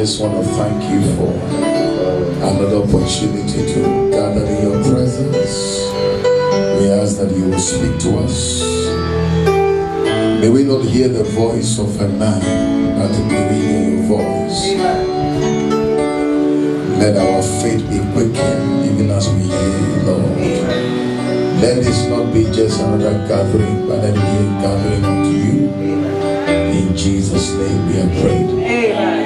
just want to thank you for another opportunity to gather in your presence. We ask that you will speak to us. May we not hear the voice of a man, but may we hear your voice. Let our faith be quickened even as we hear you, Lord. Let this not be just another gathering, but let it be a gathering unto you. In Jesus' name we have prayed. Amen.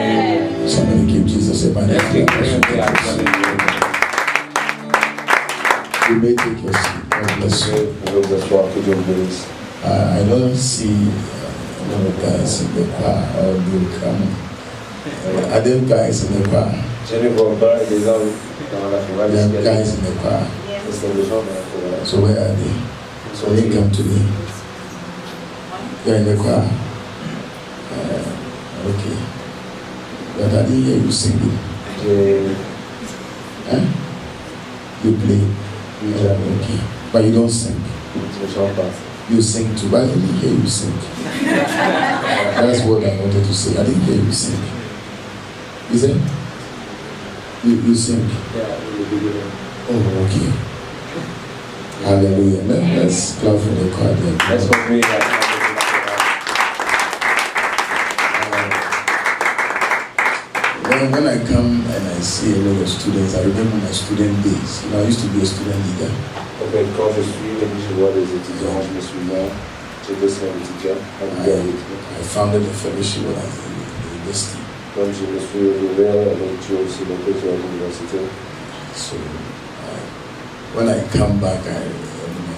Somebody give Jesus a man. You may take your seat. God bless you. I don't see one of the guys in the car. Or they come. Are there guys in the car? There are guys in the car. So where are they? So they come to me. They're in the car. Okay. But I didn't hear you singing. You play. Okay. But you don't sing. You sing too, but I didn't hear you sing. That's what I wanted to say. I didn't hear you sing. Is it? You sing? Oh, okay. Hallelujah. Let's clap for the choir. Let's pray. When I come and I see a lot of students, I remember my student days. I used to be a student leader. Okay, quand je suis venu voir les étudiants, je me souviens, j'étais un étudiant. I founded a fellowship when I was in the university. Comme je me suis ouvert avec Dieu aussi dans l'université. So when I come back, I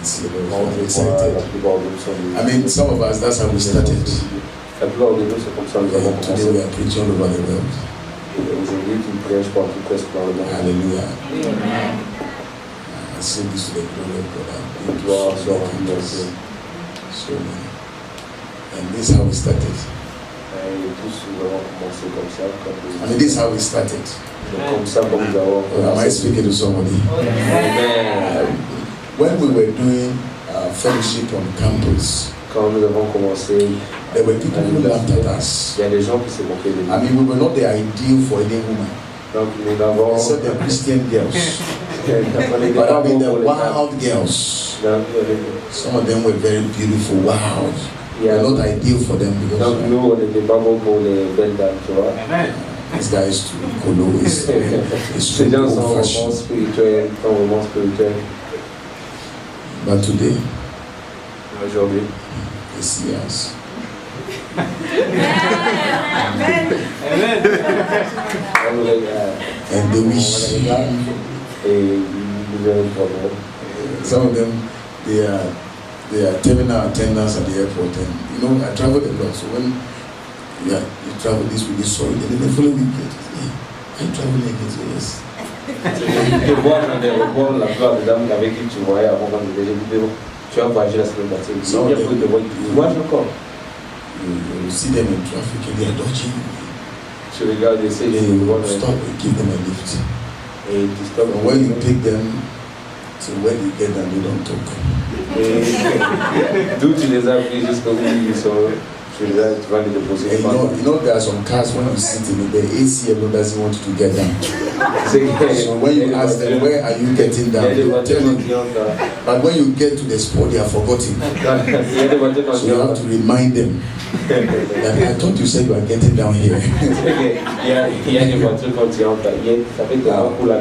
see a lot of excited. I mean, some of us, that's how we started. Today we are preaching all over the world. Hallelujah. Amen. I sing this to the glory of God. So, and this is how we started. I mean, this is how we started. Am I speaking to somebody? When we were doing fellowship on campus, there were people who laughed at us. I mean, we were not the ideal for any woman. Except the Christian girls. But I mean, the wild girls. Some of them were very beautiful, wild. We're not ideal for them because this guy is too colo, is too old-fashioned. But today, they see us. And they wish. Some of them, they are terminal attendants at the airport, and I travel a lot. So when you travel this week, sorry, and then the following week, I travel again. So yes. Tu vois dans l'aéroport la plupart des dames avec qui tu voyais avant quand tu faisais des vidéos, tu as voyagé la semaine passée. Tu vois encore. You see them in traffic and they are dodging. Tu regardes et stop and give them a lift. Et tu stop. And when you take them to where you get them, you don't talk. D'où tu les as pris jusqu'au bout ils sont. Tu Tu vas les déposer. You know there are some cars when you sit in it, the AC alone doesn't want you to get down. So when you ask them, where are you getting down? They tell you. But when you get to the spot, they are forgotten. So you have to remind them that I thought you said you are getting down here.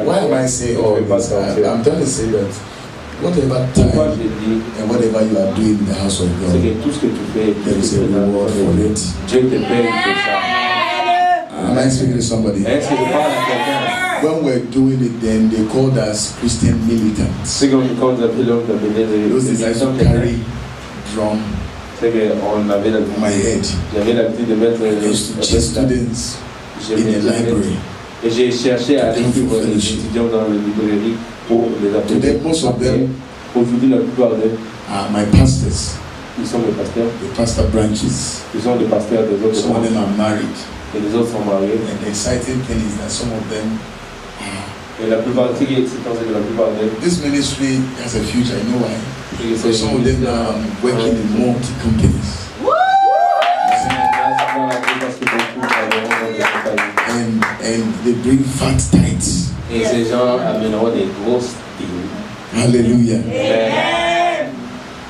Why am I saying all this? I'm trying to say that whatever time and whatever you are doing in the house of God, there is a reward for it. Am I speaking to somebody? When we're doing it, then they called us Christian militants. Those days I used to carry drum on my head. I used to chase students in the library. Et j'ai cherché à découvrir les étudiants dans les librairies pour les appeler. Most of them, aujourd'hui, la plupart d'eux are my pastors. Ils sont les pasteurs. The pastor branches. Ils sont les pasteurs des autres. Some of them are married. Et les autres sont mariés. And the exciting thing is that some of them et la plupart, ce qui est excitant, c'est que la plupart d'eux. This ministry has a future. I know why. So some of them are working in multi companies. And they bring fat tithes. Et ces gens amèneront des grosses dîmes. Hallelujah. Amen.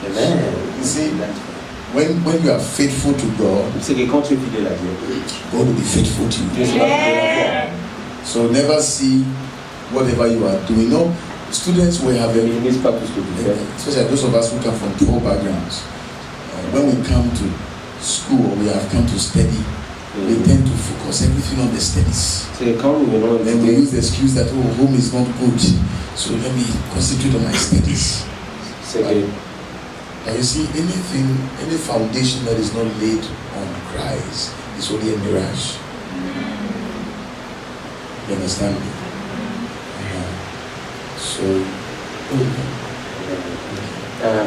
Amen. You see, when you are faithful to God, c'est que quand tu es fidèle à Dieu, God will be faithful to you. Dieu sera fidèle à toi. So never see whatever you are doing. No, students will have a, especially those of us who come from poor backgrounds. When we come to school, we have come to study. We tend to focus everything on the studies. And we use the excuse that home is not good, so let me concentrate on my studies. And you see, any foundation that is not laid on Christ is only a mirage. You understand me?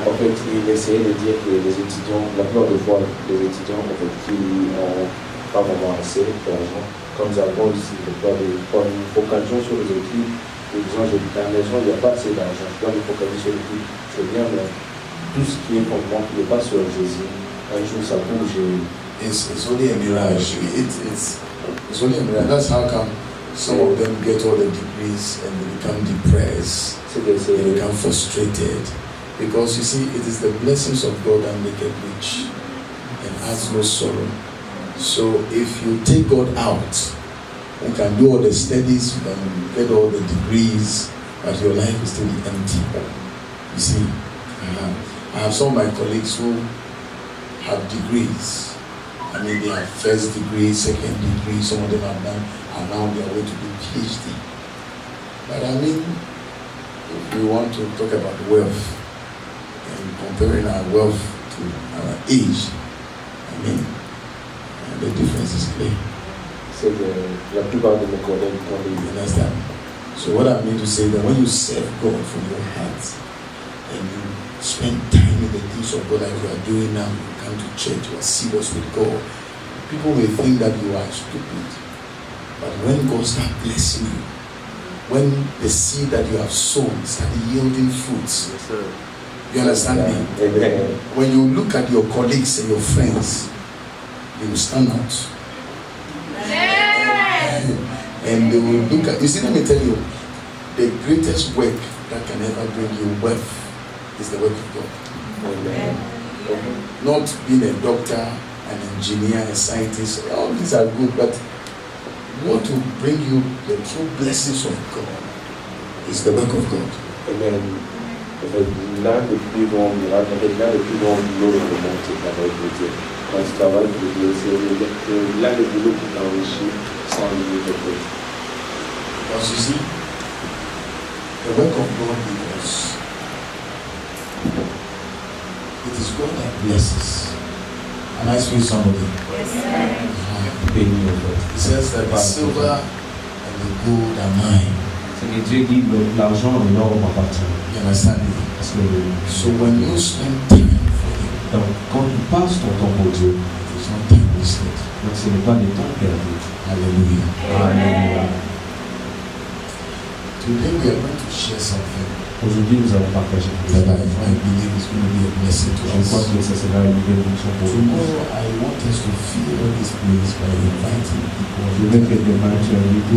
En fait, il essayait de dire que les étudiants, la plupart des fois, les étudiants en fait, qui n'ont pas vraiment assez d'argent, comme nous avons ici, il faut une focalisation sur les études. Et disons, j'ai dit à la maison, il n'y a pas assez d'argent, je dois me focaliser sur les études. C'est bien, mais tout ce qui est fondement, il n'est pas sur Jésus. Un jour, ça bouge. It's only a mirage. It's only a mirage. That's how come some of them get all the degrees and they become depressed. They become frustrated. Because you see, it is the blessings of God that make it rich and adds no sorrow. So if you take God out, you can do all the studies, you can get all the degrees, but your life is still empty. You see, I have some of my colleagues who have degrees. I mean, they have first degree, second degree, some of them have done, and now they are going to do PhD. But I mean, if we want to talk about wealth, and comparing our wealth to our age, I mean, the difference is clear. So la plupart de mes collègues, you understand? So what I mean to say that when you serve God from your heart and you spend time in the things of God like you are doing now, you come to church, you are serious with God, people may think that you are stupid. But when God starts blessing you, when the seed that you have sown starts yielding fruits, yes, sir. You understand me? Amen. When you look at your colleagues and your friends, they will stand out. And they will look at, you see, let me tell you, the greatest work that can ever bring you wealth is the work of God. Amen. Not being a doctor, an engineer, a scientist, all these are good, but what will bring you the true blessings of God is the work of God. Amen. L'un des plus grands miracles, l'un des plus grands boulots de monde, c'est le travail de Dieu. Quand tu travailles pour Dieu, c'est l'un des boulots qui t'enrichit sans limite de Dieu. Because you see, the work of God is it is God that blesses. Am I speaking to somebody? Yes, sir. It says that the silver and the gold are mine. C'est que Dieu dit l'argent et l'or m'appartiennent. You understand me? So when you spend time for Him, donc quand tu passes ton temps pour Dieu, it is not time wasted. donc ce n'est pas du temps perdu. Hallelujah. Alléluia. Today we are going to share something Aujourd'hui, nous allons partager that I believe is going to be a blessing to Je crois us. que ça sera une bénédiction pour nous. Tomorrow I want us to place by inviting people. Je veux que demain tu invites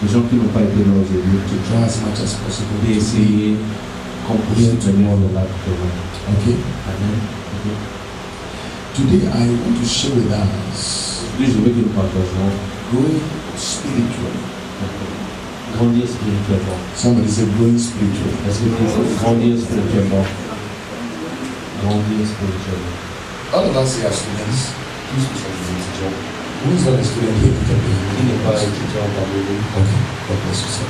les gens qui n'ont pas été là aujourd'hui, to try as much as possible et essayer qu'on puisse tenir le lac demain. Okay. Amen. Today I want to share with us Aujourd'hui, je veux que nous partageons growing spiritually. grandir spirituellement. Somebody say growing spiritually. Est-ce que tu dis grandir spirituellement? Grandir spirituellement. All of us here are students. Tous nous sommes des étudiants. Who is not a student here? Qui n'est pas étudiant parmi nous? Okay, God bless you, sir.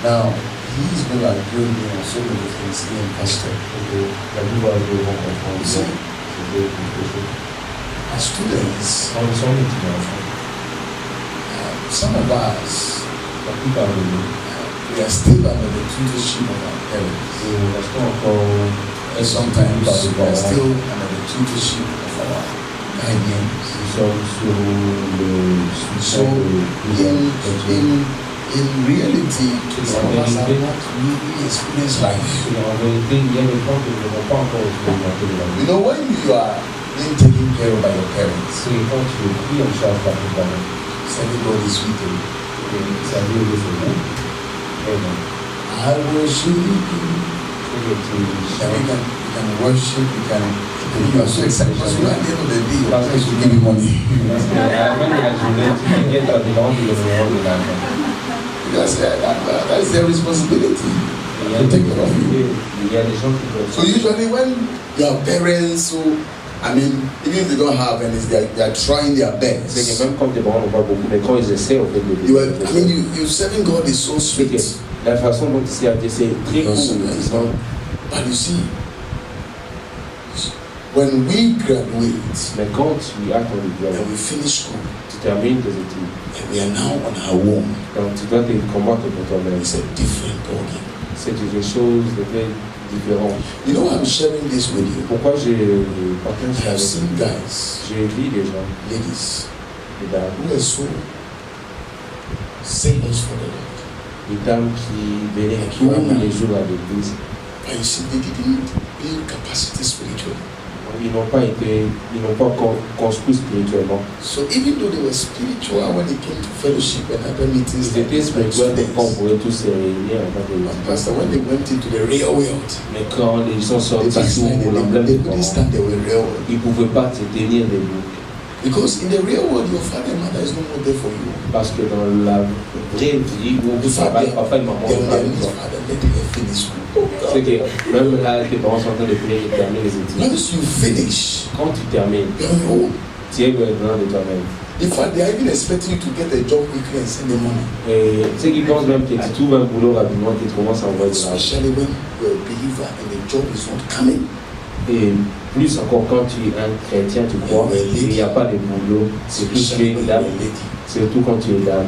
Now, he is going to agree me on so many things in pastor. La Bible est vraiment comprendre. See, as students, Quand nous sommes étudiants, some of us, la plupart de nous, we are still under the tutorship of our parents. nous restons encore And sometimes we are still under the tutorship of our guardians. nous sommes sur le So, soutien de in reality, some of us have not really experienced life. En vérité, il y a des gens qui n'ont pas encore expérimenté de la vie. You know, when you are being taken care of by your parents, C'est quand tu es pris en charge par tes parents, everybody is sweet. ça veut dire que c'est bon. Amen. I worship you. Et tu Yeah, we can worship, we can. You are so excited because you know, at the end of the day, your parents will give you money. Parce que à la fin de la journée, tu viens ta demande de l'euro de l'argent. Because that is their responsibility to take care of you. Il y a des gens qui peuvent. So usually when your parents, who, I mean, even if they don't have anything, they are trying their C'est que best. même quand tes parents n'ont pas beaucoup, mais quand ils essaient, en fait, You serving God is so sweet. la façon dont ils servent, c'est très cool. But you see, when we graduate Mais quand tu as ton diplôme, and we finish school, tu termines tes études, and we are now on our own, donc tu dois te combattre pour toi-même. it's a different ballgame. C'est quelque chose de très différent. You know, I'm sharing this with you. Pourquoi j'ai partage I ça have avec seen vous? guys, J'ai vu des gens, ladies, des dames, who are so zealous for the Lord. des dames qui venaient tous les jours à l'église. But you see, they didn't build capacity spiritually. Ils n'ont pas construit spirituellement. So even though they were spiritual when it came to fellowship and other meetings, Ils étaient spirituels quand on pouvait tous se réunir en tant que But Pastor, when they went into the real world, mais quand ils sont they sortis sous l'emblème they du couldn't commandement, stand there with real world. ils ne pouvaient pas se tenir debout. Because in the real world, your father and mother is no more there for you. Parce que dans la vraie vie, où In fact, papa et maman they sont are avec his toi, father, let them finish school. c'est que même là, tes parents sont en train de prier et terminer les études. Once you finish, Quand tu termines, you're on your own. tu es loin de toi-même. In fact, they are even expecting you to get a job quickly and send them money. Et ceux qui pensent même que tu trouves un boulot rapidement, qu'ils commencent à envoyer de l'argent. Especially when you're a believer and the job is not coming. Et plus encore quand tu es un chrétien, tu crois, il n'y a pas de boulot, surtout si tu es une dame, surtout quand tu es dame.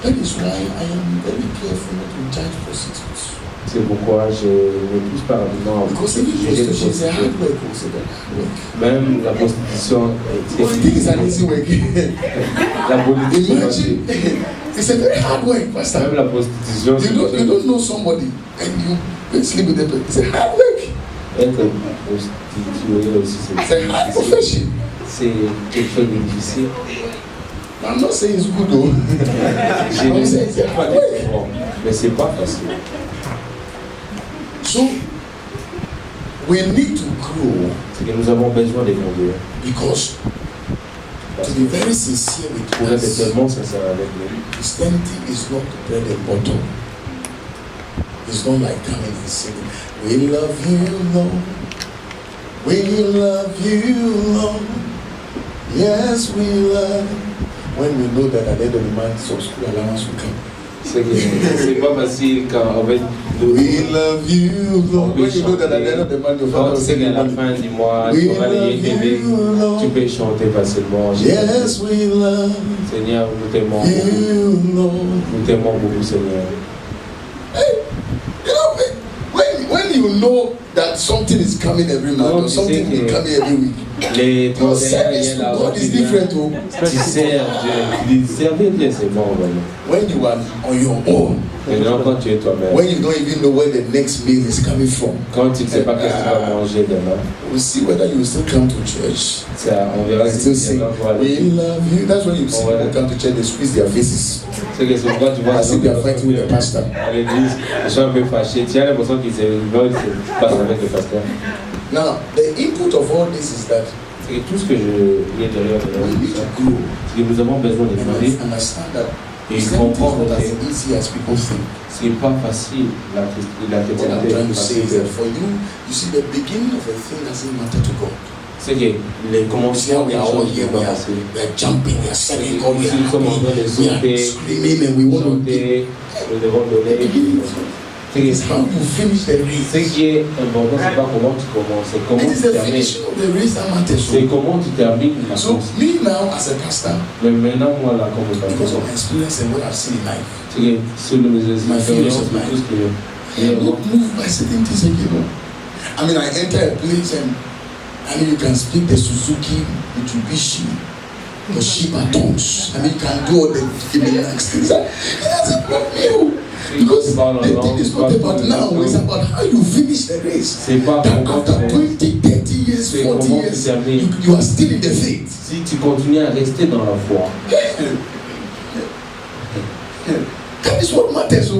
That is why I am very careful not to charge prostitutes. C'est pourquoi je ne pousse pas rapidement à Because even juger les prostitution is a hard prostituées. work, also the hard work. Même la prostitution, But you think it's an easy work? la prostitution, Imagine, it's a very hard work, Pastor. même la prostitution, You don't know somebody and you go sleep with them. It's a hard work. être prostituée aussi, It's a hard profession. c'est quelque chose de difficile. I'm not saying it's good though. Je ne I'm sais saying it's a pas hard work. différent, mais c'est pas facile. So we need to grow C'est que nous avons besoin de grandir. because to be very sincere with Pour être us, tellement sincère avec nous, Christianity is not bread and butter. It's not like coming and singing, we love you, Lord. We love you, Lord. Yes, we love. When we know that at the end of the month, some school allowance will come. c'est pas facile quand en fait We love you, Lord. When you know that at the end of the month, your quand father will tu sais send qu'à you la money. fin du mois, We tu vas aller love bébé, you, Lord. tu peux chanter facilement. Yes, we love Seigneur, nous t'aimons beaucoup. you, Lord. Nous t'aimons beaucoup, Seigneur. Hey, you know, when you know that something is coming every month or something is coming every week, Les your conseillers service viennent to là, God is different. Oh. tu sers Dieu. Servir Dieu, c'est bon, vraiment. When you are on your own, Maintenant, quand tu es toi-même, when you don't even know where the next meal is coming from, quand tu ne sais pas qu'est-ce que tu vas manger demain, we'll see whether you will still come to church. Ça, on verra si tu vas we love you. That's when you see people come to church, they squeeze their faces. C'est que c'est pourquoi tu vois as if they are fighting with the pastor. À l'église, ils sont un peu fâchés. Tu as l'impression qu'ils veulent se passer avec le pasteur. Now, the input of all this is that c'est tout ce que je viens de dire, c'est que nous avons besoin de grandir et comprendre que ce n'est pas facile la chrétienté. C'est que les commencements des choses ne sont pas faciles. Nous sommes en train de sauter, chanter, nous devons donner. Ce qui est important, c'est pas comment tu commences, c'est comment tu termines. C'est comment tu termines la course. Mais maintenant, moi, là, comme pasteur, c'est que selon mes expériences, tout ce que I mean, I enter a place and you can speak the Suzuki, Mitsubishi, Toshiba tongues. I mean, you can do all the gymnastics. That's about you. Because the thing is not about now, it's about how you finish the race. That after 20, 30 years, 40 years, you are still in the faith. Si tu continues à rester dans la foi. That is what matters. Ce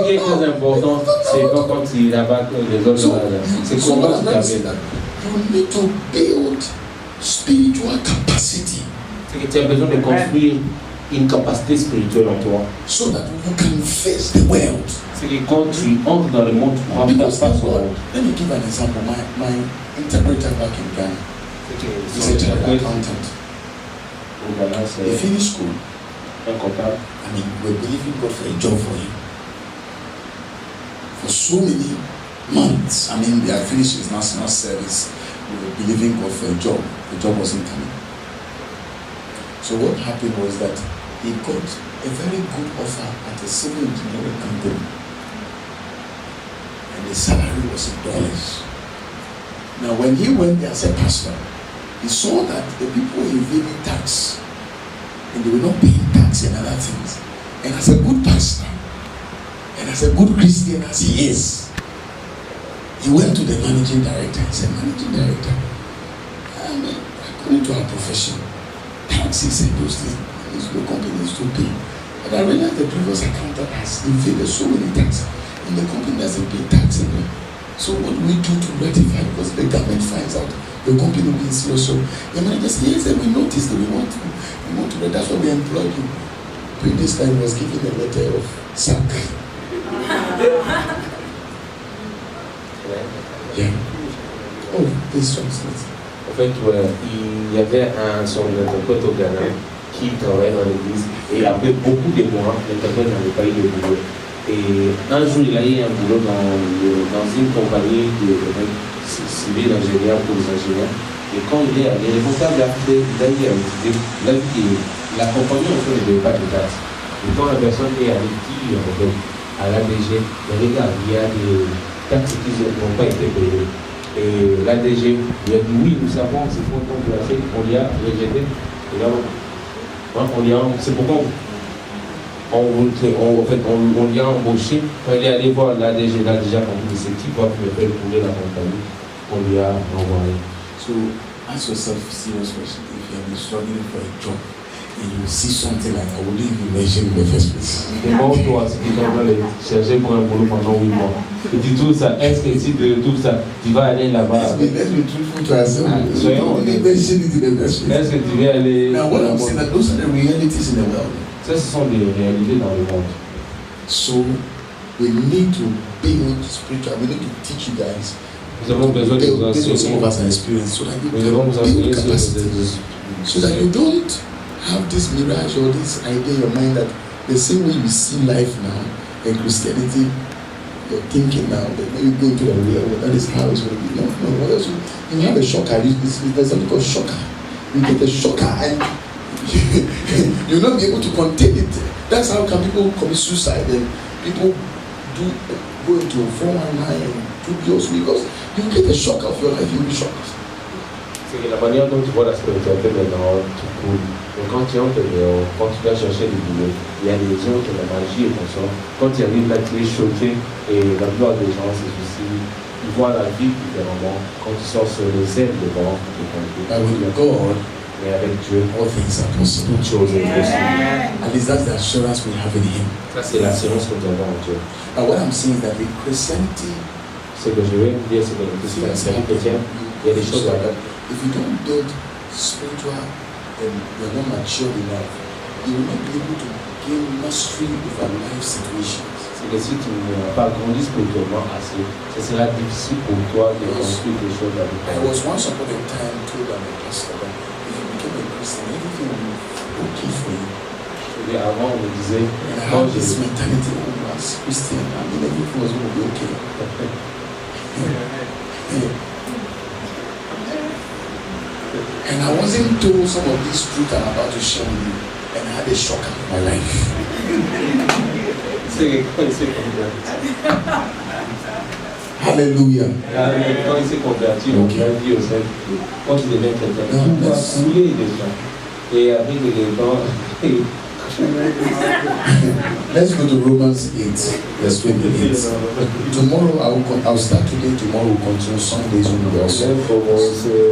qui est très important, c'est pas quand il abat les autres. C'est comment tu termines. You need to build spiritual capacity. C'est que tu as besoin de construire une capacité spirituelle en toi. So that you can face the world. C'est que quand tu entres dans le monde, tu prends ta face au monde. Let me give an example. My interpreter back in Ghana, he's a chartered accountant. He finished school. Un comptable. I mean, we're believing God for a job for him. For so many months. I mean, they had finished his national service. We were believing God for a job. The job wasn't coming. So what happened was that he got a very good offer at a civil engineering company. And the salary was in dollars. Now when he went there as a pastor, he saw that the people were evading tax. And they were not paying tax and other things. And as a good pastor, and as a good Christian as he is, he went to the managing director. He said, "Managing director, according to our profession, taxes and those things, the companies to pay. But I realized the previous accountant has evaded so many taxes, and the company doesn't pay tax anymore. So what do we do to rectify? Because the government finds out the company will be serious. So the manager said, yes, we noticed that we want to that's why we employed you." Previous time was given a letter of sack. Yeah. Oh, this translates. En fait, il y avait son interprète au Ghana qui travaillait dans l'église et après beaucoup de mois, l'interprète n'avait pas eu de boulot. Et un jour, il a eu un boulot dans une compagnie civile d'ingénieurs pour les ingénieurs. Et quand il est allé, le comptable a vu que la compagnie en fait ne devait pas de taxes. Et quand la personne est allée dire à l'ADG, regarde, il y a des taxes qui n'ont pas été payées. Et l'ADG lui a dit oui, nous savons, c'est pour qu'on l'a fait, on lui a rejeté. Et là, c'est pourquoi on lui a embauché. Quand il est allé voir l'ADG, il a déjà compris que c'est qui va faire couler la compagnie. On lui a envoyé. So ask yourself a serious question. If you have been struggling for a job and you see something like I wouldn't even mention in the first place. Demande-toi si tu es en train de chercher pour un boulot pendant 8 mois. Et tu trouves ça, est-ce que si tu trouves ça, tu vas aller là-bas? Let's be truthful to ourselves. Soyons honnêtes. Mention it in the first place. Est-ce que tu vas aller? Now what I'm saying that those are the realities in the world. Ça, ce sont des réalités dans le monde. So we need to build spiritual. We need to teach you guys. Nous avons besoin de vous enseigner. So that you don't have this mirage or this idea in your mind that the same way you see life now in Christianity, you're thinking now that when you go into the real world, that is how it's going to be. No. What else? You have a shocker. There's something called shocker. You get a shocker and you'll not be able to contain it. That's how can people commit suicide and people go into 419 and do bills because you get a shock of your life, you'll be shocked. C'est la manière dont tu vois la spiritualité maintenant, tu cool. Mais quand tu entres, quand tu vas chercher du boulot, il y a des autres, la magie et comme ça. Quand tu arrives là, tu es choqué et la plupart des gens, c'est aussi, ils voient la vie différemment. Quand tu sors sur les ailes devant, with God, mais avec Dieu, all things are possible. toutes choses sont possibles. At least that's the assurance we have in Him. Ça, c'est l'assurance que nous avons en Dieu. And what I'm saying is that with Christianity, Ce que je veux dire, c'est que le christianisme chrétien, il y a des choses là. If you don't build spiritual and you're not mature enough, you will not be able to gain mastery over life situations. C'est que si tu n'as pas grandi spirituellement assez, ce sera difficile pour toi de construire des choses avec toi. I was once upon a time told by my pastor that if you became a Christian, everything will be okay for you. Et avant, on me disait, and I had this mentality, oh, as Christian, I mean, everything was going to be okay. And I wasn't told some of these truths I'm about to share with you, and I had a shock in my life. Hallelujah. Quand il s'est converti, on a dit au Seigneur, quand il devient quelqu'un, il va fouler les gens. Et avec les gens, let's go to Romans 8, verse 28. Tomorrow I'll start today. Tomorrow we'll continue. Sundays will also.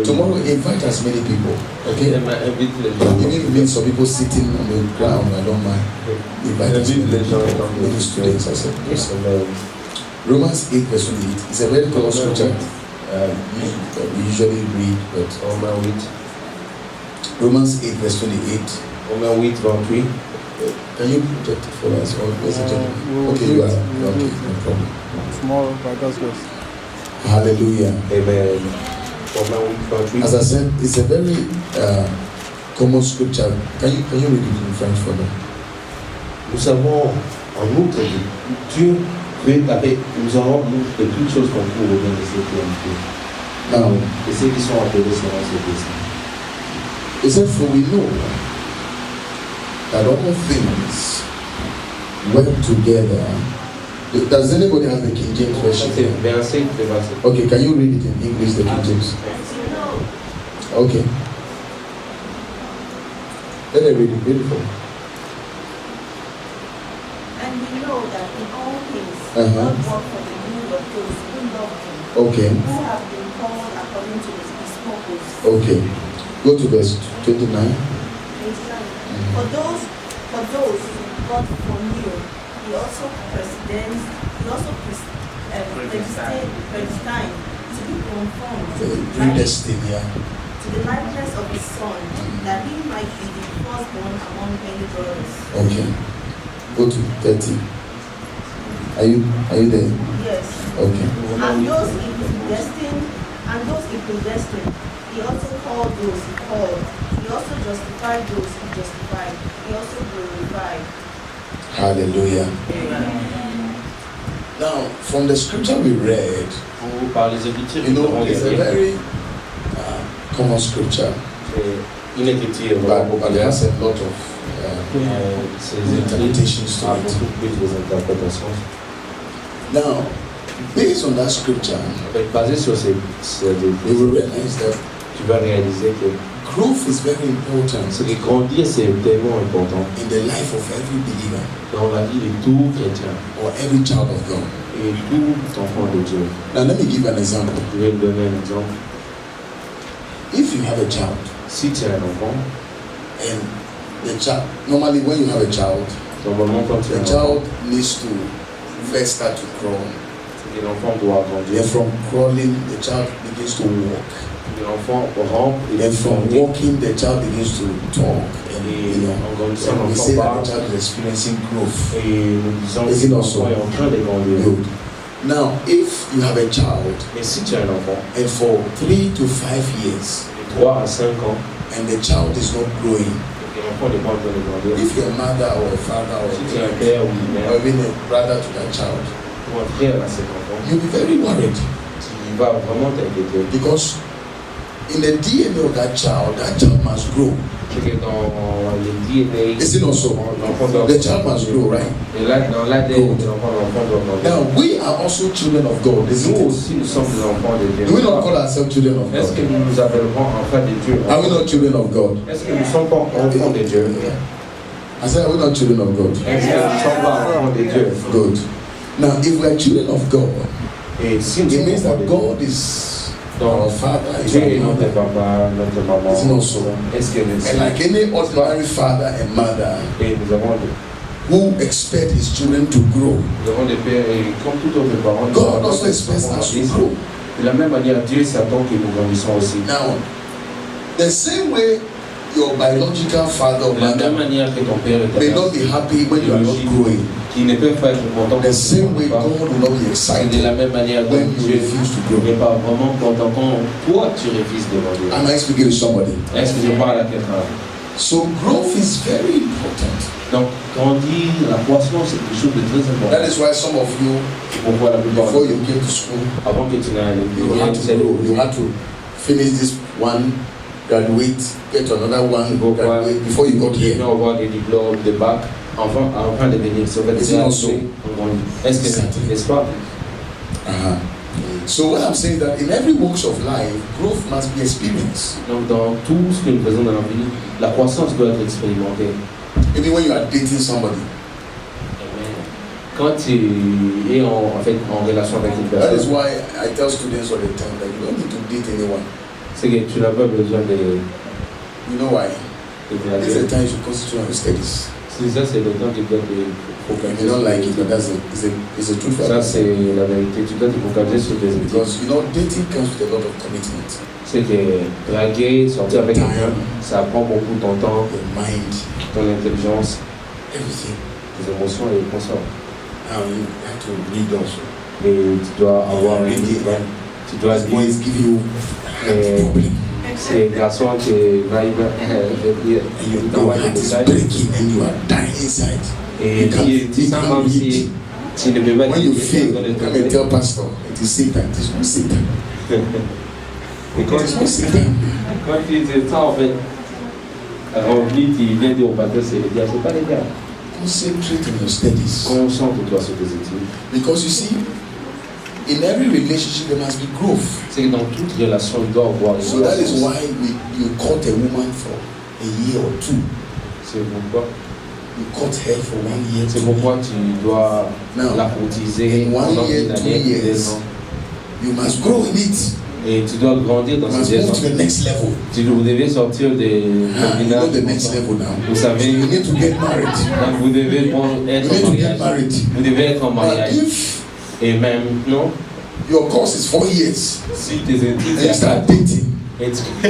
Tomorrow invite as many people. Okay. Even if you meet some people sitting on the ground, I don't mind. Invite as many people. Maybe students, I said. Yes. Romans 8, verse 28. It's a very common scripture. We usually read, but Romans 8, verse 28. Romains 8, 28. Can you project it for us? Or okay, you are okay, no problem. Tomorrow, by God's grace. Hallelujah. Amen. As I said, it's a very common scripture. Can you read it in French for me? Nous savons en outre Dieu fait avec nous avons de toutes choses qu'on trouve au bien de cette humanité. Et ceux qui sont appelés seront ceux-ci. He said, for we know that all things work together. Does anybody have the King James version? Okay, can you read it in English, the King James? Okay. Let me read it. Beautiful. And we know that in all things God works for the good of those who love Him, Okay. who have been called according to His purpose. Okay. Go to verse 29. For those God foreknew, He also predestined to be conformed to the likeness of His Son, that He might be the firstborn among many brothers. Okay. Go to 30. Are you there? Yes. Okay. And those He predestined, He also called those He called. He also justified those He justified. He also glorified. Hallelujah. Now, from the scripture we read, it's a very common scripture, but it has a lot of interpretations to it. Now, based on that scripture, we will realize that growth is very important. Grandir, c'est tellement important in the life of every believer dans la vie de tout chrétien or every child of God. et tout enfant de Dieu. Now, let me give an example. Je vais te donner un exemple. If you have a child, Si tu as un enfant, and the child, normally when you have a child, normalement quand tu as the un child needs to first start to crawl. et l'enfant doit grandir. And from crawling, the child begins to walk. Et l'enfant rampe et And from walking, the child begins to talk. And en grandissant, we l'enfant say that parle the child is experiencing growth. et nous disons Is que it l'enfant also est en train de grandir. good? Now, if you have a child, Mais si tu as un enfant, and for 3 to 5 years, de 3 à 5 ans, and the child is not growing, et l'enfant n'est pas en train de grandir, if your mother or a father or si tu as un père ou une or mère even a brother to that child, ou un frère à cet enfant, you'll be very worried, tu vas vraiment t'inquiéter. because in the DNA of that child must grow. Is it not so? The child must grow, right? Now we are also children of God. Isn't it? Do we not call ourselves children of God? Are we not children of God? I said, are we not children of God? Good. Now, if we are children of God, it means that God is our Father, is our mother. It's not so. And like any ordinary father and mother who expect his children to grow, God also expects us to grow. Now, the same way your biological father or mother may not be happy when you are not growing. The same way God will not be excited when you refuse to grow. Am I speaking to somebody? So growth is very important. That is why some of you, before you came to school, you had to finish this one, graduate, get to another one, graduate before you got here. It's not so. So what I'm saying is that in every walks of life, growth must be experienced. Donc dans tout ce que nous faisons dans la vie, la croissance doit être expérimentée. Even when you are dating somebody. Quand tu es en relation avec une personne. That is why I tell students all the time that you don't need to date anyone. C'est que tu n'as pas besoin de. You know why? This is the time you should concentrate on your studies. Ça c'est le temps que tu dois te focaliser. You don't like it, but it's a truth. Ça c'est la vérité. Tu dois te focaliser sur tes études. Because you know dating comes with a lot of commitment. C'est que draguer, sortir avec quelqu'un, ça prend beaucoup de ton temps, your mind, ton intelligence, everything, tes émotions et ton sort. You have to read also. Et tu dois avoir un livre. Tu dois always give you problem. C'est garçon qui va your heart is breaking and you are dying inside. Et tu sens comme si tu ne peux pas. When you feel, come and tell pastor, it is Satan. It is not Satan. Quand tu dis ça, en fait, rempli, tu viens dire au pasteur, c'est le diable, c'est pas le diable. Concentrate on your studies. Concentre-toi sur tes études. Because you see, in every relationship there must be growth. C'est que dans toute relation, il doit y avoir une So that is why you caught a woman for a year or two. C'est pourquoi you caught her for 1 year. C'est pourquoi tu dois la courtiser pendant 1 year, 2 years. You must grow in it. Et tu dois grandir dans ce move to the next level. Vous devez sortir des combinaisons. The next level now. Vous savez, you need to get married. Donc vous devez être en mariage. Vous devez être en mariage. Et même, non? Your course is 4 years. Si tes études, and you start dating.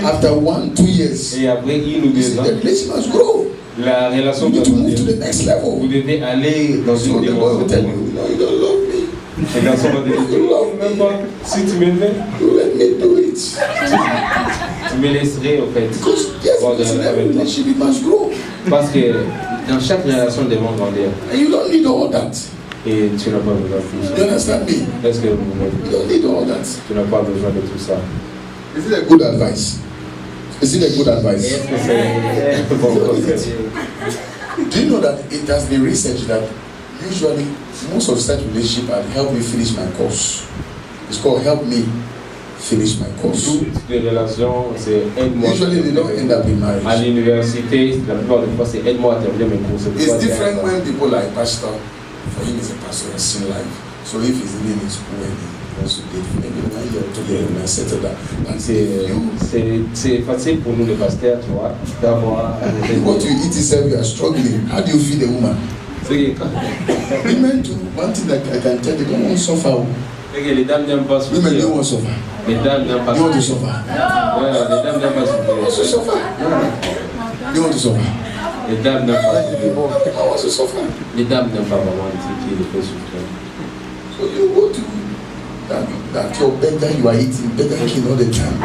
After 1, 2 years. Et après 1 ou 2 ans. The relation must grow. La relation doit move to the next level. Vous devez aller dans une dimension. You don't love me. Et garçon va dire, même pas. Si tu m'aimais, let me do it. Tu me laisserais au fait. Because every relationship must grow. Parce que dans chaque relation, ils devront grandir. And you don't need all that. Et tu n'as pas besoin de tout ça. You understand me? Est-ce que vous you don't need all that. Tu n'as pas besoin de tout ça. Is it a good advice? Is it a good advice? Est-ce que c'est bon conseil? Do you know that it has been researched that usually most of such relationships are help me finish my course. It's called help me finish my course. Toutes les relations, c'est aide-moi. Usually they don't end up in marriage. À l'université, la plupart des fois, c'est aide-moi à terminer mes cours. It's different when people like pastor. For him, he's a pastor, has seen life. So if he's living in school and he wants to date, maybe 1 year or 2 years, and I settle that. C'est facile pour nous les pasteurs, tu vois, d'avoir. What you eat itself, you are struggling. How do you feed a woman? Women do one thing that I can tell, they don't want to suffer. Les dames n'aiment pas souffrir. Women don't want to suffer. Les dames n'aiment pas souffrir. You want to suffer? Les dames n'aiment pas souffrir. You want to suffer? You want to suffer? Les dames n'aiment pas souffrir. I want to suffer. Les dames n'aiment pas vraiment qui les fait souffrir. So you go to that your beggar you are eating, beggar king all the time.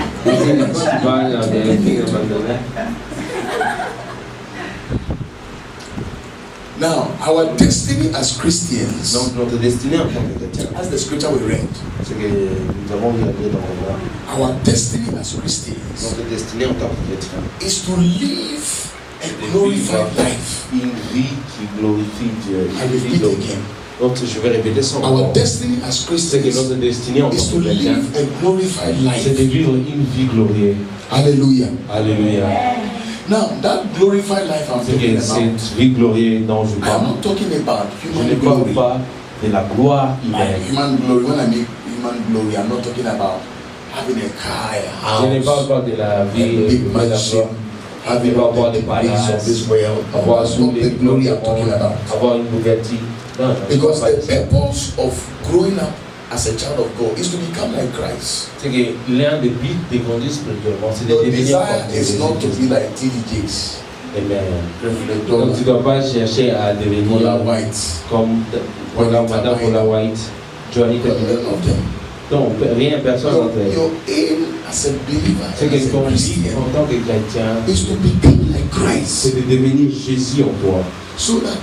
Now, our destiny as Christians, donc notre destinée en tant que chrétien, as the scripture we read, c'est que nous avons lu dans le Coran, our destiny as Christians notre destinée en tant que chrétien, is to live a glorified life. Une vie qui glorifie Dieu. I repeat again. Donc je vais répéter ça. Our destiny as C'est que Christians notre destinée en is tant to que chrétien, live a glorified c'est de life. vivre une vie glorieuse. Hallelujah. Alléluia. Now, that glorified life I'm C'est talking que about, cette vie glorieuse dont je I'm parle, not talking about je human ne parle glory. pas de la gloire humaine. Human glory, when I mean human glory, I'm not talking about having a car, a Je ne parle house, pas de la a vie big de la mansion, gloire. having Il va all avoir the des things of palaces, this world. avoir That's tous not les the glory glories, I'm talking about. avoir une Bugatti. Non, non, Because pas the ça. purpose of growing up as a child of God is to become like Christ. C'est que l'un des buts de grandir spirituellement, c'est de Your devenir desire comme is not to Jésus. be like TD Amen. Jakes, Donc tu ne dois pas chercher à devenir Paula White, comme Madame Paula White, Johnny none Depp. of them. Donc rien, personne d'entre elles. Your aim as a believer, C'est que as ton a but Christian, en tant que chrétien, is to become like Christ. c'est de devenir Jésus en toi. So that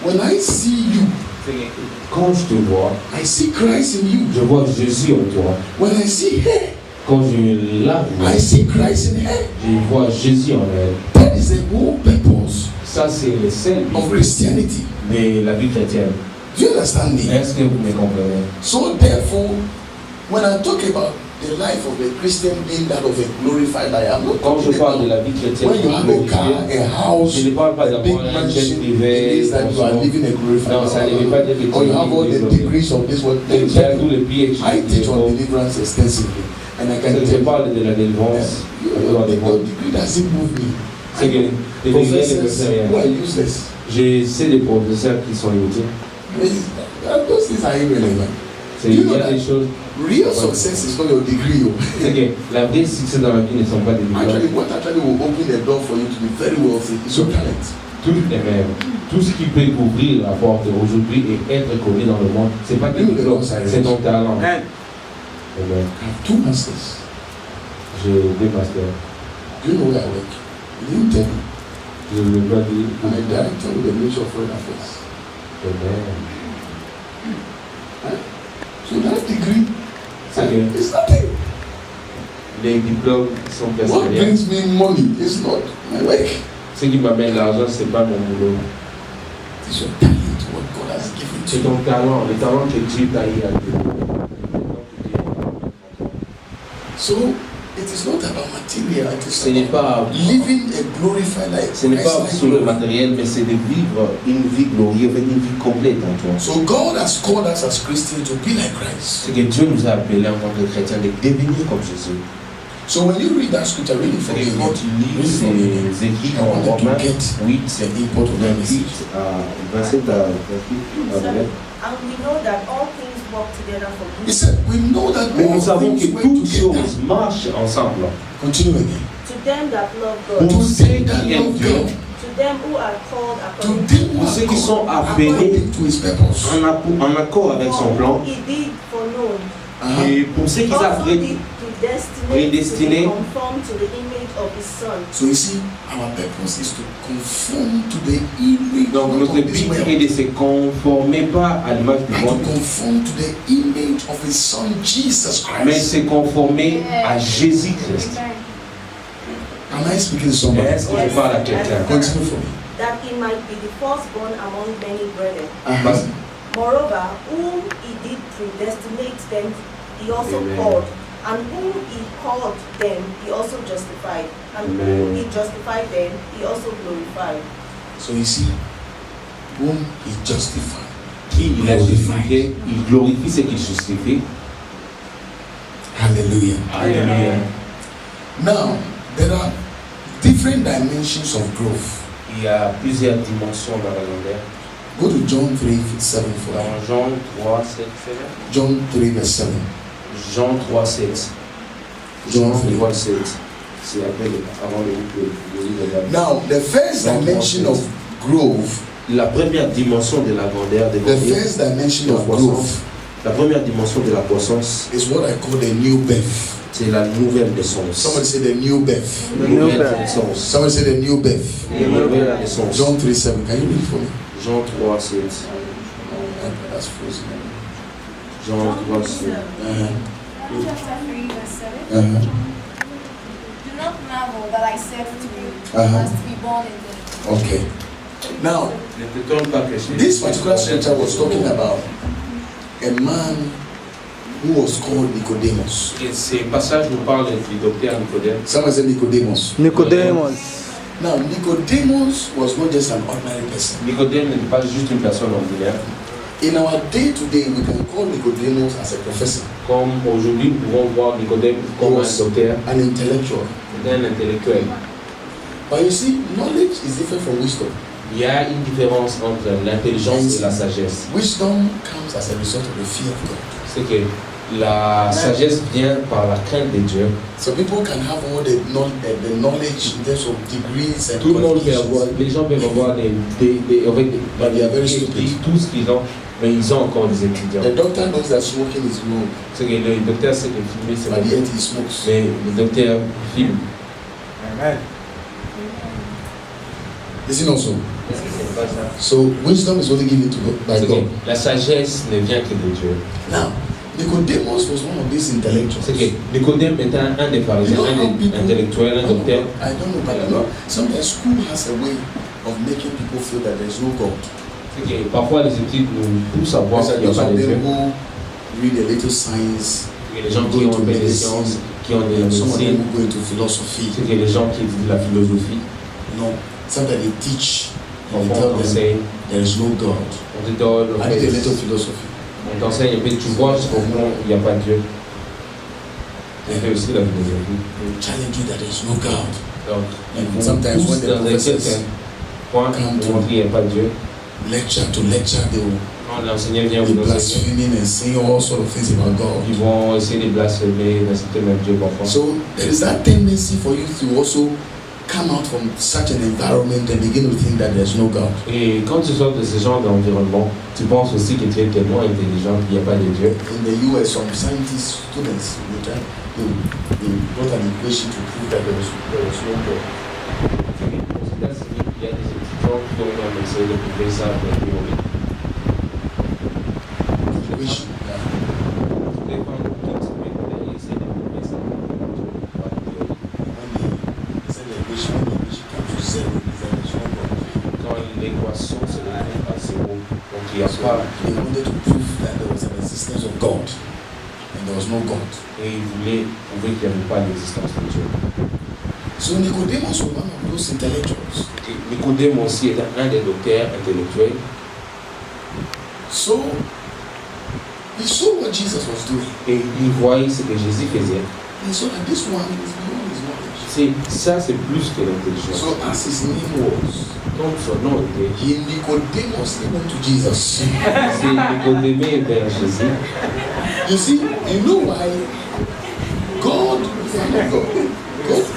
when I see you, C'est que quand je te vois, I see Christ in you. je vois Jésus en toi. When I see her, Quand je la vois, I see Christ in her. je vois Jésus en elle. That is the whole purpose Ça, c'est le seul of but Christianity. de la vie chrétienne. Do you understand me? Est-ce que vous me comprenez? So therefore, when I talk about the life of a Christian being that of a glorified life, I'm not Quand je talking parle de about la vie chrétienne, when you have a car, glorifiée, a house, je ne parle pas a big d'avoir un mansion, jet it privé, means that you are living a glorified non, ça ne veut pas dire que life. tu Or you have all the vis degrees of this world. tu as tous les PhD. I teach on deliverance extensively, and I can Je tell you, parle de la délivrance. your degree doesn't move me. C'est que les degrés ne me Professors font who are rien. useless. Je sais des professeurs qui sont inutiles. Those things are irrelevant. C'est il y a des choses. Real success is not your degree. C'est que la vraie succès dans la vie ne sont pas des Actually, diplômes. what actually will open the door for you to be very wealthy is your talent. Tout est même. Tout ce qui peut ouvrir la porte aujourd'hui et être connu dans le monde, c'est pas tes diplômes, c'est ton talent. Amen. I have 2 masters. J'ai 2 masters. Do you know where I work? You didn't tell me. Je le dois dire. I'm a director with the Ministry of Foreign Affairs. Amen. So that degree Okay. is nothing. Les diplômes sont What personnels. brings me money is not my work. Ce qui m'amène l'argent, c'est pas mon boulot. It's your talent, what God has given to C'est you. ton talent, le talent que Dieu t'a eu à te. So it is not about material. It is Ce n'est about pas living a glorified life. Ce n'est pas Christ-like sur le life. matériel, mais c'est de vivre une vie glorieuse, une vie complète en toi. So God has called us as Christians to be like Christ. C'est que Dieu nous a appelés en tant que chrétiens de devenir comme Jésus. So when you read that scripture, really C'est for que quand me, tu lis ces écrits I en wanted to Romains get 8, the import of that 28 message. à 27 à 28, à 29. And we know that all things work together for He good said, we know that Mais all nous savons que things work toutes together. choses marchent ensemble. Continue again. to them that love Pour God, ceux qui aiment Dieu, to them who are called To according them who pour are ceux qui sont called appelés according to his purpose. en accord avec son whom plan, he did foreknown. et pour ceux qui Also sont did prédestinés, predestinate to be conformed to the image of his son. So you see, our purpose is to conform to the image donc not notre of this but world, est de se conformer pas à l'image du but to monde, conform to the image of his son Jesus mais Christ. se conformer à Jésus-Christ. Am I speaking to somebody? Est-ce que je parle à quelqu'un? Continue for me. That he might be the firstborn among many brethren. Uh-huh. Moreover, whom he did predestinate them, he also Amen. called. And whom he called them, he also justified. And whom Amen. he justified them, he also glorified. So you see, whom he justified. Qui il a justifié, il glorifie ce qu'il justifie. Hallelujah. Alléluia. Now, there are different dimensions of growth. Il y a plusieurs dimensions dans la grandeur. Go to John 3:7 for that. Dans Jean 3, 7, c'est là? John 3 verse 7. Jean 3, 7. Jean Jean 3. 3, 7. C'est après, avant le livre de la Now, the first John 3, dimension 7. of growth, La première dimension de la grandeur, de the grandir, first dimension de la of croissance, growth la première dimension de la croissance, is what I call the new birth. C'est la nouvelle naissance. Somebody say the new birth. The new birth. Somebody say the new birth. The nouvelle naissance. John 3:7. Can you read for me? Jean 3:7. That's frozen. Jean 3:7. Chapter 3, verse 7. Do not marvel that I said to you, you must be born again. Okay. Now, this particular scripture was talking about a man who was called Nicodemus. Et ces passages nous parlent du docteur Nicodème. Someone said Nicodemus. Nicodemus. Now, Nicodemus was not just an ordinary person. Nicodème n'est pas juste une personne ordinaire. In our day-to-day, we can call Nicodemus as a professor. Comme aujourd'hui, nous pouvons voir Nicodème comme un docteur, an intellectual. un intellectuel. But you see, knowledge is different from wisdom. Il y a une différence entre l'intelligence et la sagesse. Wisdom comes as a result of the fear of God. C'est que la sagesse vient par la crainte de Dieu. So people can have all the knowledge in terms of degrees and Tout le monde peut avoir, les gens peuvent avoir but they are very stupid. tout ce qu'ils ont, mais ils ont encore des étudiants. The doctor knows that smoking is wrong, C'est que le docteur sait que fumer c'est but bon, yet he smokes. mais le docteur fume. Amen. Is it not so? Est-ce que c'est pas ça? So wisdom is only given to God by C'est God. que la sagesse ne vient que de Dieu. Now, Nicodemus was one of these intellectuals. C'est que Nicodème est un des pharisiens, un des intellectuels, un docteur. I don't know, but you know, sometimes school has a way of making people feel that there is no God. C'est que parfois les études nous poussent à voir qu'il n'y a There's pas some de Dieu. people who read a little science. Il y a les gens qui ont fait des sciences, qui ont des Some of them médecines. who go into philosophy. C'est que les gens qui étudient la philosophie. No, sometimes they teach and they Parfois tell on them t'enseigne, there is no God. on te donne, I did a little philosophy. on t'enseigne, et puis tu vois jusqu'au fond, il n'y a pas de Dieu. On fait aussi la philosophie. They will challenge you that there is no God. Donc, ils And vont sometimes tous when the dans un professors certain point pour montrer qu'il n'y a pas de Dieu. lecture to lecture, they will Quand l'enseignant vient be vous enseigner, blaspheming and saying all sort of things about God. ils vont essayer de blasphémer, d'insulter même Dieu parfois. So there is that tendency for you to also come out from such an environment and begin to think that there's no God. Et quand tu sors de ce genre d'environnement, tu penses aussi que tu es tellement intelligent qu'il n'y a pas de Dieu. In the US, some scientists, students, they brought an equation to prove that there was no God. Aux États-Unis, il y a des étudiants qui ont même essayé de prouver ça avec la théorie. Equation. Yeah. Des fois, tout ils essaient de prouver ça par la théorie. When they say the equation comes to zero, is that there's no God. Quand l'équation se retrouve à zéro, donc il n'y a pas, They wanted to prove that there was an existence of God, and there was no God. et ils voulaient prouver qu'il n'y avait pas d'existence de Dieu. So Nicodemus was one of those intellectuals. Et Nicodème aussi était un des docteurs intellectuels. So he saw what Jesus was doing. Et il voyait ce que Jésus faisait. He saw that this one is beyond his knowledge. Ça, c'est plus que l'intelligence. So as his name was, Donc son nom était, he Nicodemus went to Jesus. c'est Nicodème vers Jésus. You see, you know why God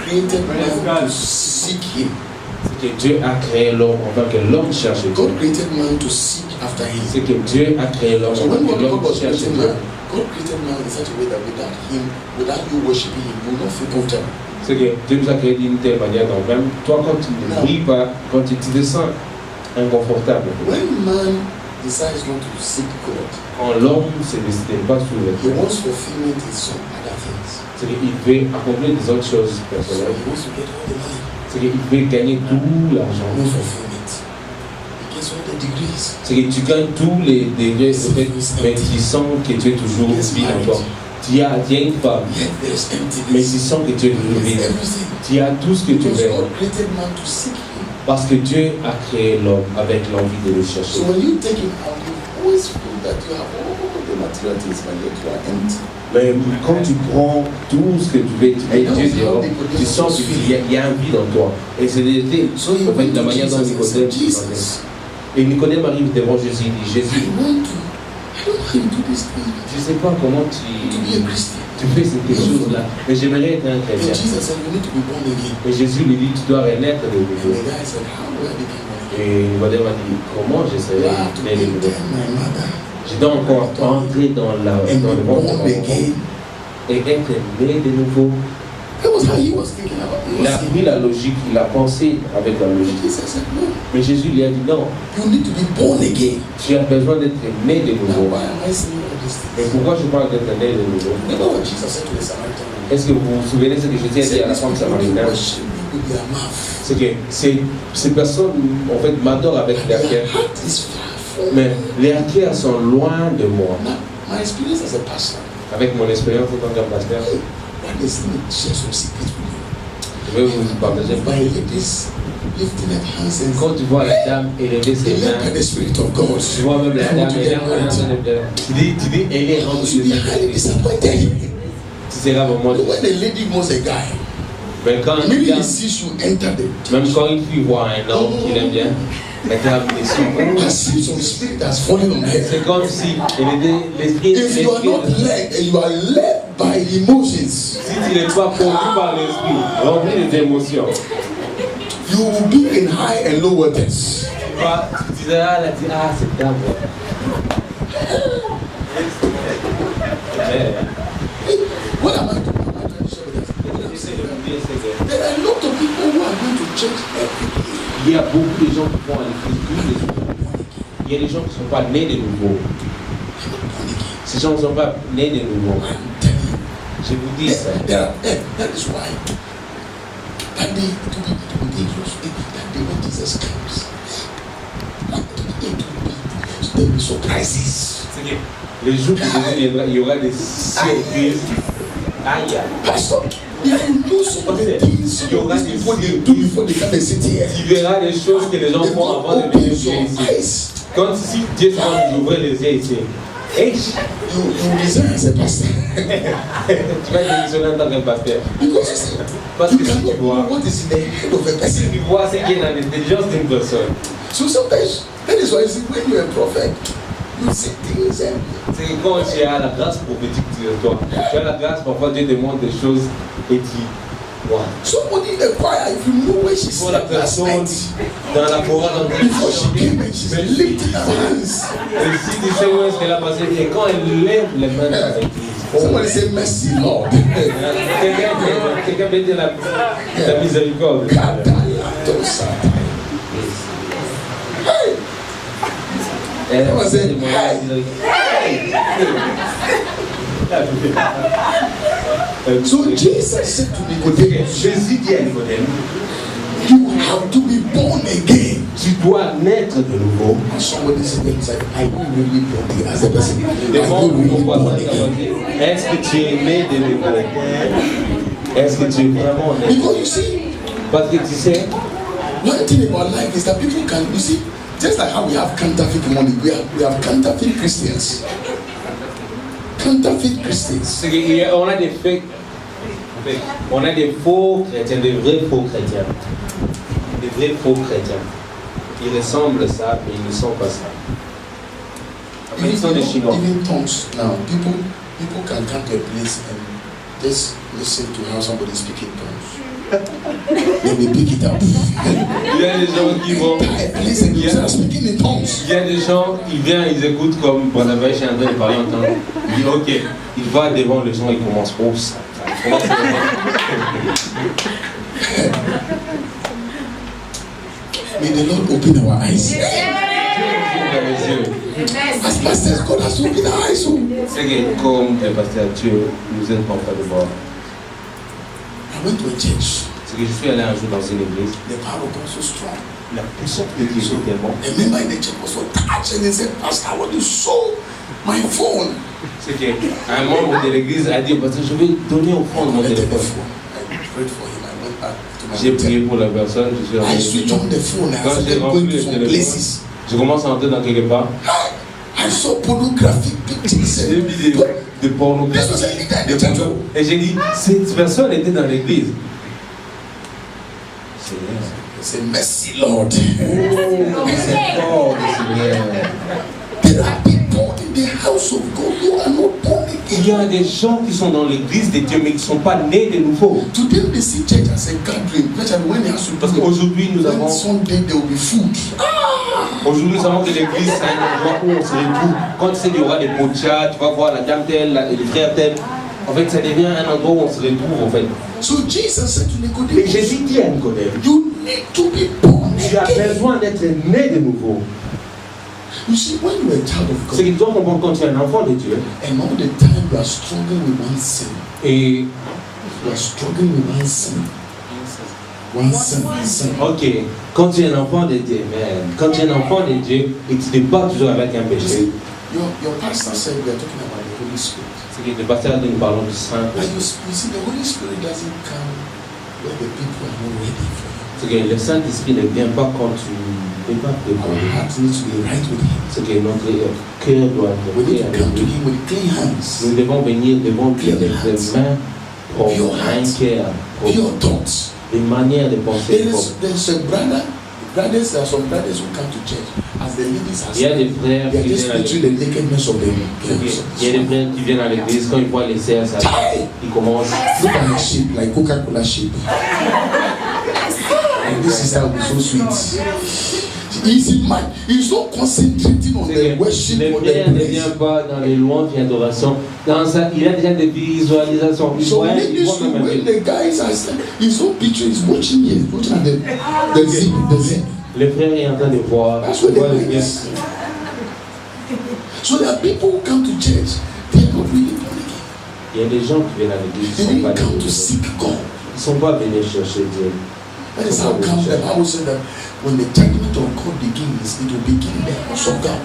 created man to seek him. C'est que Dieu a créé l'homme afin que l'homme cherche Dieu. God created man to seek after him. C'est que Dieu a créé l'homme So afin when que God l'homme was cherche creating Dieu. man, God created man in such a way that without him, without you worshiping him, you will not feel comfortable. C'est que Dieu nous a créé d'une telle manière, donc même toi quand tu ne pries pas, quand tu te sens inconfortable, When man decides not to seek God, quand l'homme se décide pas sur le he Dieu, wants fulfillment in some other things. c'est qu'il veut accomplir des autres choses So personnelles. he wants to get all the money, C'est qu'il veut gagner tout l'argent. no fulfillment. He gets all the degrees. C'est que tu gagnes tous les degrés, mais tu sens que tu es toujours vide encore. Tu as une femme, Yet there is mais emptiness. tu sens que tu es toujours There's vide. everything. Tu as tout ce que tu Because veux. God created man to seek him. Parce que Dieu a créé l'homme avec l'envie de le chercher. So when you take him out, you always feel that you have all the material things, but yet you are empty. Mais quand tu prends tout ce que tu veux, tu mets Dieu dehors, tu sens qu'il y a un vide en toi. Et c'est So he en fait went la to manière dont Jesus and Nicodème said, se Jesus, sentait. Et Nicodème arrive devant Jésus et dit, Jésus, I don't know how you do this thing. je ne sais pas comment To be a Christian. tu fais ces choses-là, mais j'aimerais être un And chrétien. Jesus said, you need to be born again. Et Jésus lui dit, tu dois renaître de And nouveau. the guy said, how do I become born again? Et Nicodème a dit, comment You j'essaierai have to de enter my mother Je dois encore entrer dans le and ventre be de born ma maman again et être né de nouveau. That was how he was thinking about it. Il a pris la logique, il a pensé avec la logique. Jesus said, no. Mais Jésus lui a dit non. You need to be born again. Tu as besoin d'être né de nouveau. Why am I saying all this? Et pourquoi je parle d'être né de nouveau? You know what Jesus said to the Samaritan? Est-ce que vous vous souvenez de ce que Jésus a dit à la femme samaritaine? C'est que ces personnes, en fait, m'adorent avec leur cœur. Mais leurs cœurs sont loin de moi. My experience as a pastor. Avec mon expérience en tant que pasteur, je vais vous partager. Quand tu vois la dame élever ses mains, tu vois même la dame élever. Tu dis, elle est remplie de sacrifice. Tu seras vraiment. Mais quand même quand une fille voit un homme qu'il aime bien, c'est comme si l'esprit. If you are not led and you are led by emotions, si tu n'es pas conduit par l'esprit, rempli des émotions, you will be in high and low waters. Tu diras cette dame. What am I doing? There are a lot of people who are going to church every day. Il y a beaucoup de gens qui vont à l'église tous les jours. Il y a des gens qui ne sont pas nés de nouveau. Ces gens ne sont pas nés de nouveau. Je vous dis ça. That is why. That day, it will be dangerous. That day when Jesus comes, there will be surprises. Les jours où Jésus viendra, il y aura des surprises. Aïe. Pastor, if you do some of the things before they do before they come and sit here, tu verras les choses que les gens font avant de venir ici. Quand si Dieu va nous ouvrir les yeux ici, you resign as a pastor. Tu vas démissionner en tant que pasteur. Parce que si tu vois, what is in the head of a person. Si tu vois ce qui est dans l'intelligence d'une personne. So sometimes that is why when you are a prophet, you see things and. C'est que quand tu as la grâce prophétique sur toi, tu as la grâce, parfois Dieu te montre des choses et tu. Wow. Somebody in the choir, if you know where she's pour la personne dans la chorale, before she came and she's lifting her hands. Et si tu sais où est-ce qu'elle a passé, et quand elle lève les mains dans l'église. Somebody say merci Lord. Quelqu'un peut dire la miséricorde. So Jesus said to Nicodemus, Jésus dit à Nicodème, you have to be born again. Tu dois naître de nouveau. Somebody said, I will really born again as a person. Est-ce que tu es né de nouveau? Est-ce que tu es vraiment né? Because you see, parce que tu sais, one thing about life is that people can, you see, just like how we have counterfeit money, we have counterfeit Christians. Counterfeit Christians. C'est qu'on a des fake, on a des faux chrétiens, des vrais faux chrétiens. Des vrais faux chrétiens. Ils ressemblent à ça, mais ils ne sont pas ça. Ils sont des Chinois. Even tongues now, people can come to a place and just listen to how somebody speaking tongues. Then they pick it up. Il y a des gens qui vont. Listen, you are speaking in tongues. Il y a des gens, ils viennent, ils écoutent comme Barnabas est en train de parler en tongues. Il dit ok, il va devant les gens, il commence oh ça. May the Lord open our eyes. As pastors, God has opened our eyes. C'est que comme le pasteur Dieu nous aide parfois de voir. I went to a church. C'est que je suis allé un jour dans une église. The power of God so strong. La puissance de Dieu est tellement. A member in the church was so touched and he said, Pastor, I want to sow my phone. C'est qu'un membre de l'église a dit, parce que je vais donner au fond de mon téléphone. I prayed for him. I went back to my J'ai prié pour la personne. I switched on the phone. I Quand j'ai started rempli going to le some téléphone, places. je commence à entrer dans quelque part. I saw pornographic pictures. J'ai vu des pornographies. Et j'ai dit, cette personne était dans l'église. C'est merci Lord. C'est fort, Seigneur. There are people in the house of God who are not born again. Il y a des gens qui sont dans l'église de Dieu mais qui ne sont pas nés de nouveau. Today they see church as a gathering. Parce qu'aujourd'hui nous avons. Sunday there will be food. Aujourd'hui nous savons que l'église c'est un endroit où on se retrouve. Quand tu sais qu'il y aura des pochas, tu vas voir la dame telle, le frère tel. En fait, ça devient un endroit où on se retrouve, en fait. So Jesus said to Et Nicodemus, Jésus dit à Nicodème, you need to be born tu as again. besoin d'être né de nouveau. You see, when you are a child of C'est God, que toi, quand tu es un enfant de Dieu, and all the time you are struggling with one sin, et you are struggling with one sin. One sin. ok, quand tu es un enfant de Dieu, man, quand tu es un enfant de Dieu et tu te bats toujours avec un You péché, see, your pastor said we are talking about the Holy Spirit. c'est que le pasteur dit nous parlons du Saint. And you see, the Holy Spirit doesn't come when the people are not ready for you. C'est que le Saint-Esprit ne vient pas quand tu n'es pas Our préparé. heart needs to be right with Him. C'est que notre cœur doit être We need prêt to avec come to lui. Him with clean hands, Nous devons venir devant lui avec des mains propres, Pure un heart. cœur propre, pure thoughts. des manières de penser propres. There's a brothers, there are some brothers who come to church as the ladies are Il y a des saying, frères they are qui just viennent à picturing l'église. the nakedness of the Il y a des frères qui viennent à l'église, quand ils voient les sœurs, ça, ils commencent. Look at the sheep, like Coca-Cola sheep. And this sister will be so sweet. He's not concentrating on the worship Le or frère the ne praise. vient pas dans les louanges et adorations. Dans ça, il a déjà des visualisations. Il So voit, in il voit this même room, un when peu. the guys are saying, he's not picturing, he's watching here, he's looking at the zip. Le frère est en train de voir. That's what Il voit the le man frère. is. So there are people who come to church, they are not really born again. Il y a des gens qui viennent à l'église, They ils ne sont pas didn't come to venus. seek God. Ils ne sont pas venus chercher Dieu. That is how come the Bible said that when the judgment of God begins, it will begin in the house of God.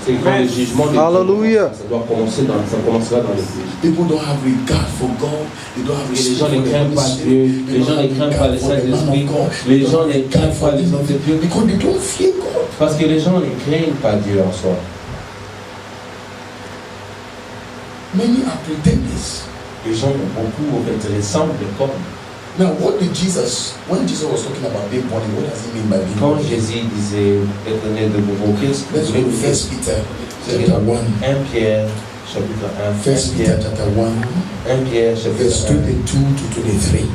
C'est quand le jugement de Dieu, Hallelujah. ça doit commencer ça commencera dans l'église. People don't have regard for God. They don't have Et les respect gens for ne the craignent Holy pas Spirit. Dieu, They les don't gens ne have craignent pas regard le for the man Saint-Esprit, of God. les They gens don't ne have regard craignent for pas les the hommes de Dieu. because they don't fear God. Parce que les gens ne craignent pas Dieu en soi. Many are pretenders. Les gens ont beaucoup, en fait, ressemblent comme. Now, what did Jesus, when Jesus was talking about being born again, what does he mean by being Quand born again? Jésus disait être né de nouveau, qu'est-ce que Let's go to vous voulez 1 Peter dire? chapter 1. 1 Pierre, chapitre 1. 1 Peter chapter 1, 1 Pierre, chapitre verse 1. 22 to 23.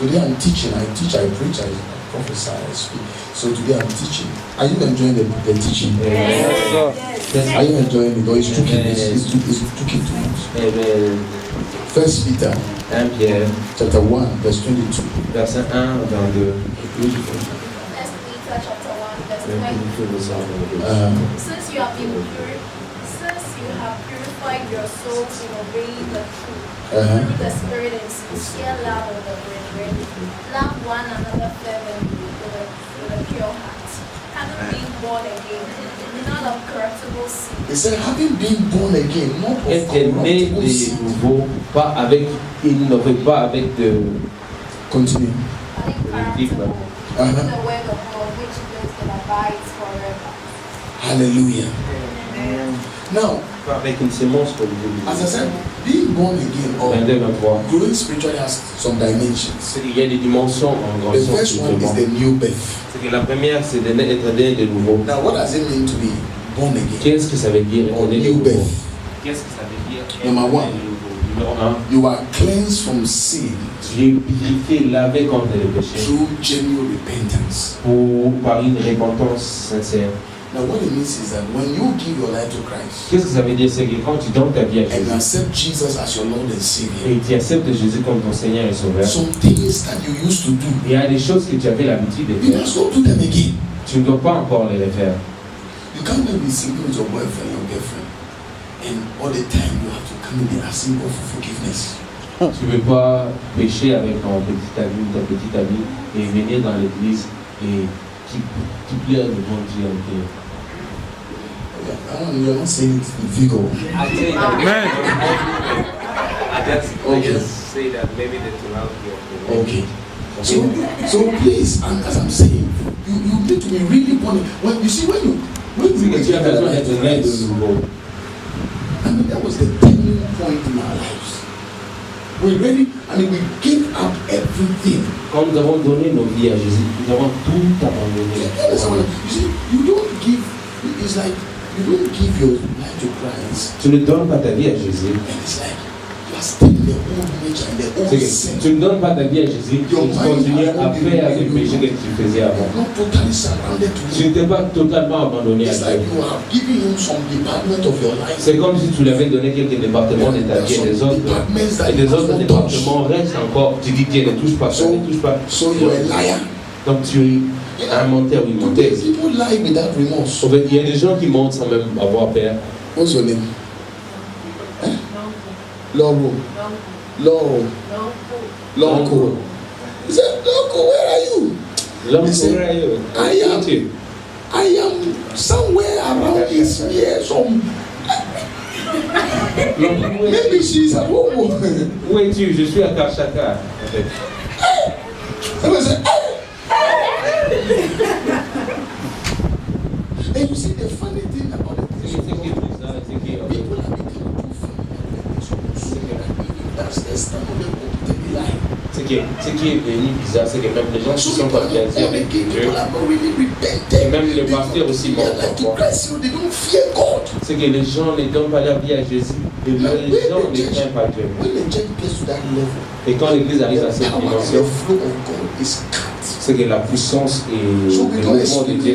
Today I'm teaching, I preach, I prophesy, I speak. So today I'm teaching. Are you enjoying the teaching? Are you enjoying it? Or it's too too much? Amen. 1 Peter 1 Pierre, chapter 1, verse 22. verset 1, 22. First Peter chapter 1, verse 20. Since you have purified your souls in obeying the truth, through the Spirit and sincere love of the brethren, love one another fervently with a pure heart, having been born again, not of corruptible seed. He said, having been born again, not of Être né corruptible de seed. nouveau, pas avec, il ne fait pas avec de. Continue. Incorruptible, the word of God which lives and abides forever. Hallelujah. Now, Pas avec une sémence comme as I said, being born again or 22, 23. growing spiritually has some dimensions. C'est qu'il y a des dimensions en The grandissant first one is spirituellement. the new birth. C'est que la première, c'est d'être né de nouveau. Now, what does it mean to be born again? Qu'est-ce que ça veut dire Or être né de new nouveau? birth? Qu'est-ce que ça veut dire être Number né one. de nouveau? Numéro 1, You are cleansed from sin tu es purifié, lavé contre le péché through genuine repentance. par une repentance sincère. Now, what it means is that when you give your life to Christ Qu'est-ce que ça veut dire? C'est que quand tu donnes ta vie à and Jésus accept Jesus as your Lord and Savior, et tu acceptes Jésus comme ton Seigneur et Sauveur, some things that you used to do, il y a des choses que tu avais l'habitude de you faire. must not do them again. Tu ne dois pas encore les refaire. You can't be sleeping with your boyfriend or girlfriend, and all the time you have to come in and asking God for forgiveness. Tu ne veux pas pécher avec ton petit ami ou ta petite amie et venir dans l'église et tu pleures devant Dieu en prière. You're not saying it in vigor. Amen. I just say that maybe that will help you. Okay. So please, and as I'm saying, you need to be really born. When you see when C'est que tu as besoin d'être né de Christ, nouveau. I mean that was the turning point in our lives. We really, we gave up everything. Quand nous avons donné nos vies à Jésus, nous avons tout abandonné. You see, you don't give. It's like you don't give your life to Christ, Tu ne donnes pas ta vie à Jésus and it's like Tu ne donnes pas ta vie à Jésus, tu continues à faire les péchés que tu faisais avant. Tu n'étais pas totalement abandonné à Dieu. C'est comme si tu lui avais donné quelques départements de ta vie et des autres départements restent encore. Tu dis tiens, ne touche pas ça, ne touche pas. Donc tu es un menteur ou une menteuse. En fait, il y a des gens qui mentent sans même avoir peur. What's your name? Laurel. Lonko. He said, Lonko, where are you? Lonko, where are you? I am somewhere around this year. Maybe she's at home. Où es-tu? Je suis à Karchaka. And you see the funny thing about it. People have become too familiar. That's the stand of the book. Ce qui est devenu bizarre, c'est que même les gens qui sont pas bien dire avec Dieu, et même les pasteurs aussi mentent parfois. C'est que les gens ne donnent pas leur vie à Jésus, et les gens ne craignent pas Dieu. Et quand l'église arrive à cette dimension, c'est que la puissance et le mouvement de Dieu